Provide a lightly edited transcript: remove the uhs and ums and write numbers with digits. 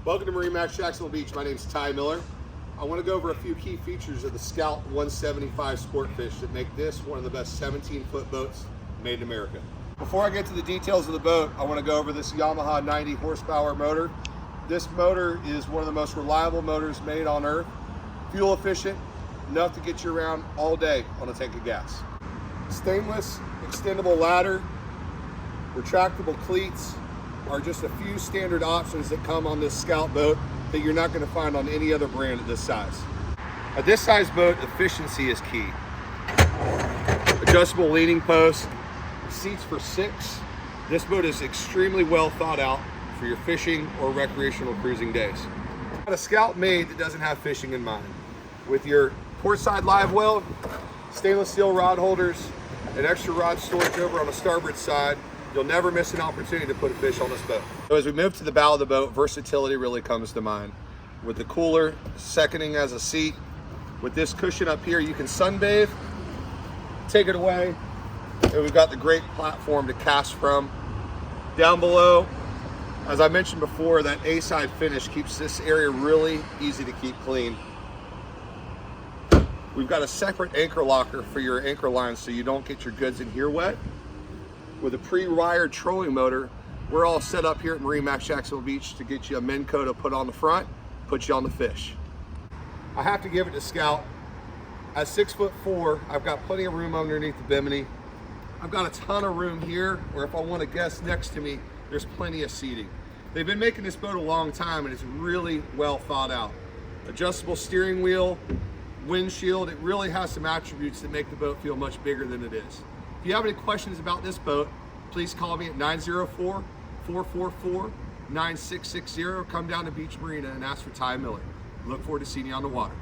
Welcome to MarineMax Jacksonville Beach. My name is Ty Miller. I want to go over a few key features of the Scout 175 Sportfish that make this one of the best 17-foot boats made in America. Before I get to the details of the boat, I want to go over this Yamaha 90 horsepower motor. This motor is one of the most reliable motors made on earth. Fuel efficient, enough to get you around all day on a tank of gas. Stainless extendable ladder, retractable cleats are just a few standard options that come on this Scout boat that you're not going to find on any other brand at this size. At this size boat, efficiency is key. Adjustable leaning post, seats for 6. This boat is extremely well thought out for your fishing or recreational cruising days. Got a Scout made that doesn't have fishing in mind. With your portside live well, stainless steel rod holders, and extra rod storage over on the starboard side, you'll never miss an opportunity to put a fish on this boat. So as we move to the bow of the boat, versatility really comes to mind. With the cooler seconding as a seat, with this cushion up here, you can sunbathe, take it away, and we've got the great platform to cast from. Down below, as I mentioned before, that A-side finish keeps this area really easy to keep clean. We've got a separate anchor locker for your anchor lines so you don't get your goods in here wet. With a pre-wired trolling motor, we're all set up here at MarineMax Jacksonville Beach to get you a Minn Kota to put on the front, put you on the fish. I have to give it to Scout. At 6'4", I've got plenty of room underneath the bimini. I've got a ton of room here, or if I want a guest next to me, there's plenty of seating. They've been making this boat a long time and it's really well thought out. Adjustable steering wheel, windshield, it really has some attributes that make the boat feel much bigger than it is. If you have any questions about this boat, please call me at 904-444-9660. Come down to Beach Marina and ask for Ty Miller. Look forward to seeing you on the water.